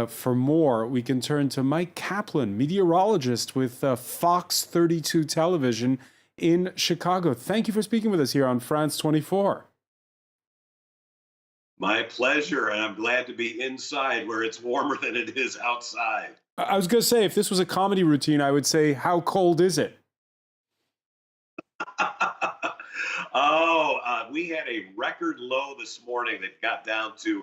For more, we can turn to Mike Kaplan, meteorologist with Fox 32 Television in Chicago. Thank you for speaking with us here on France 24. My pleasure, and I'm glad to be inside where it's warmer than it is outside. I was going to say, if this was a comedy routine, I would say, how cold is it? We had a record low this morning that got down to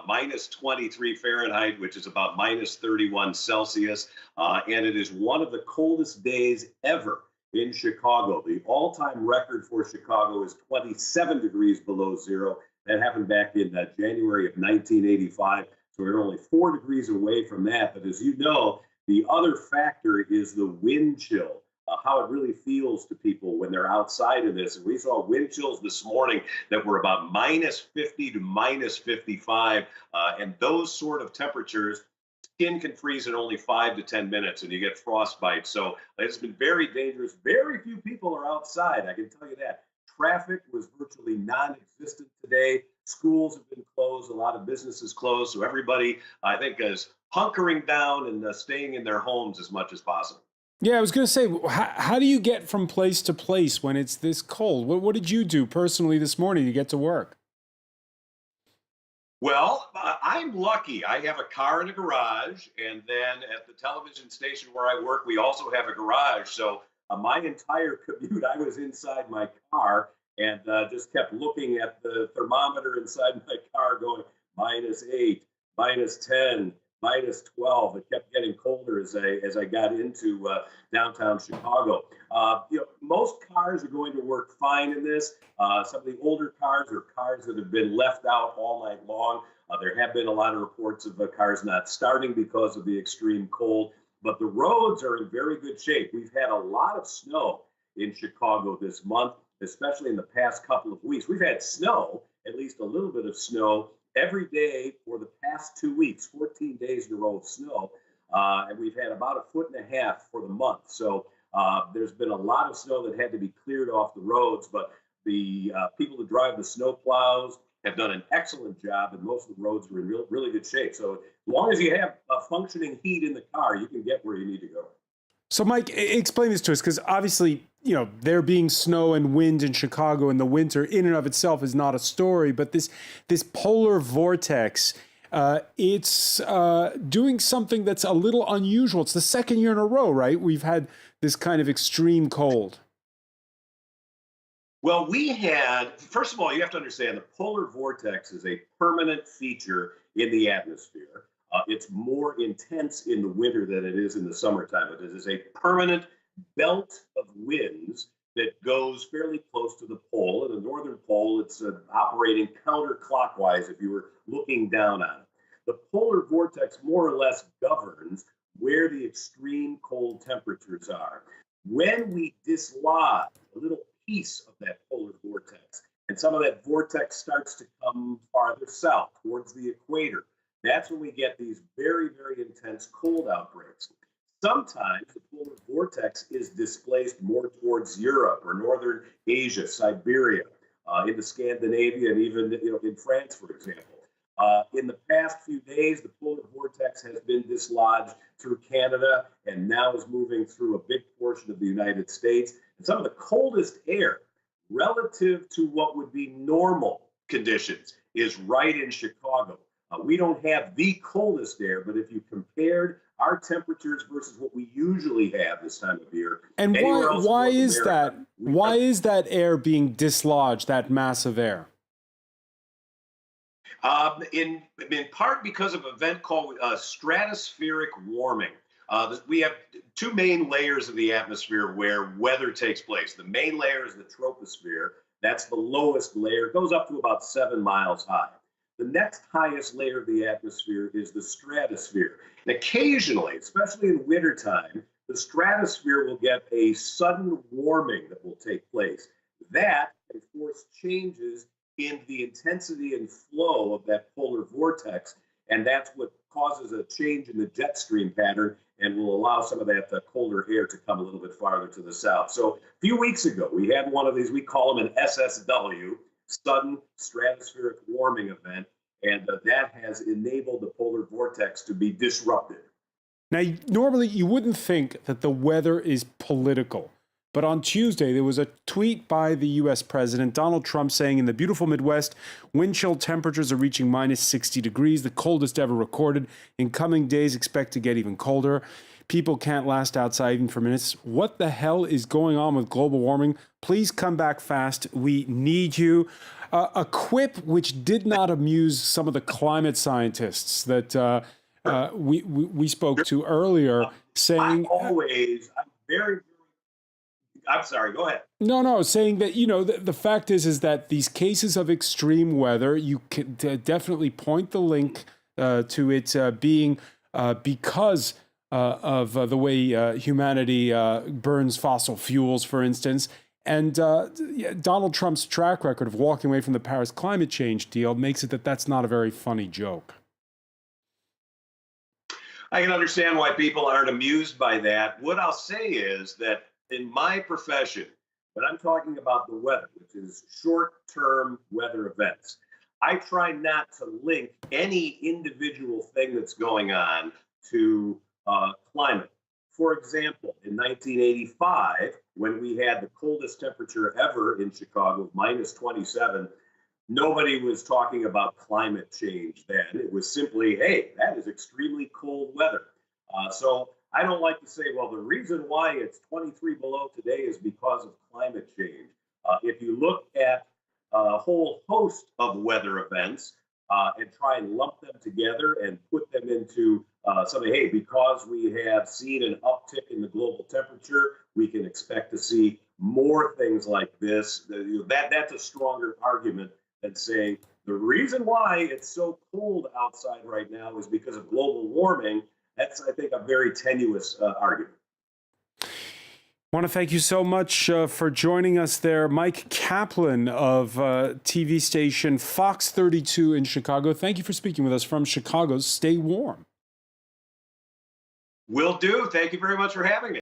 minus 23 Fahrenheit, which is about minus 31 Celsius. And it is one of the coldest days ever in Chicago. The all-time record for Chicago is 27 degrees below zero. That happened back in January of 1985. So we're only 4 degrees away from that. But as you know, the other factor is the wind chill. How it really feels to people when they're outside of this. And we saw wind chills this morning that were about minus 50 to minus 55. And those sort of temperatures, skin can freeze in only 5 to 10 minutes and you get frostbite. So it's been very dangerous. Very few people are outside, I can tell you that. Traffic was virtually non-existent today. Schools have been closed. A lot of businesses closed. So everybody, I think, is hunkering down and staying in their homes as much as possible. Yeah, I was going to say, how do you get from place to place when it's this cold? What did you do personally this morning to get to work? Well, I'm lucky. I have a car in a garage, and then at the television station where I work, we also have a garage. So my entire commute, I was inside my car and just kept looking at the thermometer inside my car, going -8, -10, -12. It kept getting colder as I got into downtown Chicago. Most cars are going to work fine in this. Some of the older cars are cars that have been left out all night long. There have been a lot of reports of cars not starting because of the extreme cold, but the roads are in very good shape. We've had a lot of snow in Chicago this month, especially in the past couple of weeks. We've had snow, at least a little bit of snow, every day for the past 2 weeks, 14 days in a row of snow. And we've had about 1.5 feet for the month. So there's been a lot of snow that had to be cleared off the roads, but the people who drive the snow plows have done an excellent job, and most of the roads are in really good shape. So as long as you have functioning heat in the car, you can get where you need to go. So, Mike, explain this to us, because obviously, there being snow and wind in Chicago in the winter in and of itself is not a story, but this polar vortex, it's doing something that's a little unusual. It's the second year in a row, right? We've had this kind of extreme cold. Well, first of all, you have to understand the polar vortex is a permanent feature in the atmosphere. It's more intense in the winter than it is in the summertime. But it is a permanent belt of winds that goes fairly close to the pole. And the northern pole, it's operating counterclockwise if you were looking down on it. The polar vortex more or less governs where the extreme cold temperatures are. When we dislodge a little piece of that polar vortex, and some of that vortex starts to come farther south towards the equator, that's when we get these very, very intense cold outbreaks. Sometimes the polar vortex is displaced more towards Europe or northern Asia, Siberia, into Scandinavia, and even in France, for example. In the past few days, the polar vortex has been dislodged through Canada and now is moving through a big portion of the United States. And some of the coldest air relative to what would be normal conditions is right in Chicago. We don't have the coldest air, but if you compared our temperatures versus what we usually have this time of year, And why is that? America, Why is that air being dislodged, that massive air? in part because of an event called stratospheric warming. We have two main layers of the atmosphere where weather takes place. The main layer is the troposphere. That's the lowest layer. It goes up to about 7 miles high. The next highest layer of the atmosphere is the stratosphere. And occasionally, especially in wintertime, the stratosphere will get a sudden warming that will take place. That can force changes in the intensity and flow of that polar vortex. And that's what causes a change in the jet stream pattern and will allow some of that colder air to come a little bit farther to the south. So a few weeks ago, we had one of these, we call them an SSW, sudden stratospheric warming event. and that has enabled the polar vortex to be disrupted. Now, normally you wouldn't think that the weather is political, but on Tuesday there was a tweet by the US President Donald Trump saying in the beautiful Midwest, wind chill temperatures are reaching minus 60 degrees, the coldest ever recorded. In coming days, expect to get even colder. People can't last outside even for minutes. What the hell is going on with global warming? Please come back fast. We need you. A quip which did not amuse some of the climate scientists that we spoke to earlier, saying I'm sorry, go ahead. no, saying that, the fact is that these cases of extreme weather, you can definitely point the link to it being because of the way humanity burns fossil fuels, for instance. And Donald Trump's track record of walking away from the Paris climate change deal makes it that that's not a very funny joke. I can understand why people aren't amused by that. What I'll say is that in my profession, when I'm talking about the weather, which is short-term weather events, I try not to link any individual thing that's going on to climate. For example, in 1985, when we had the coldest temperature ever in Chicago, minus 27, nobody was talking about climate change then. It was simply, hey, that is extremely cold weather. So I don't like to say, well, the reason why it's 23 below today is because of climate change. If you look at a whole host of weather events and try and lump them together and put them into something, hey, because we have seen an uptick in the global temperature, we can expect to see more things like this. That's a stronger argument than saying the reason why it's so cold outside right now is because of global warming. That's, I think, a very tenuous argument. I want to thank you so much for joining us there. Mike Kaplan of TV station Fox 32 in Chicago. Thank you for speaking with us from Chicago. Stay warm. Will do. Thank you very much for having me.